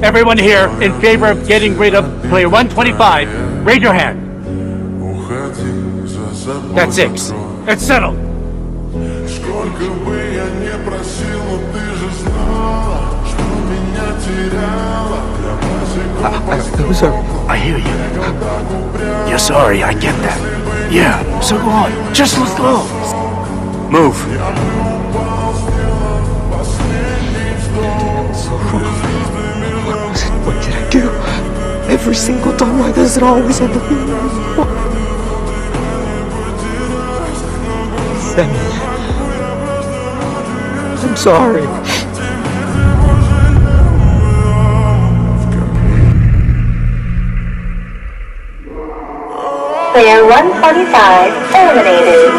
Everyone here in favor of getting rid of player 125, raise your hand. That's 6. It's settled. I'm sorry. I hear you. You're sorry, I get that. Yeah, so go on. Just let go. Move. What did I do? Every single time, why does it always end up being me? Sammy, I'm sorry. Player 125 eliminated.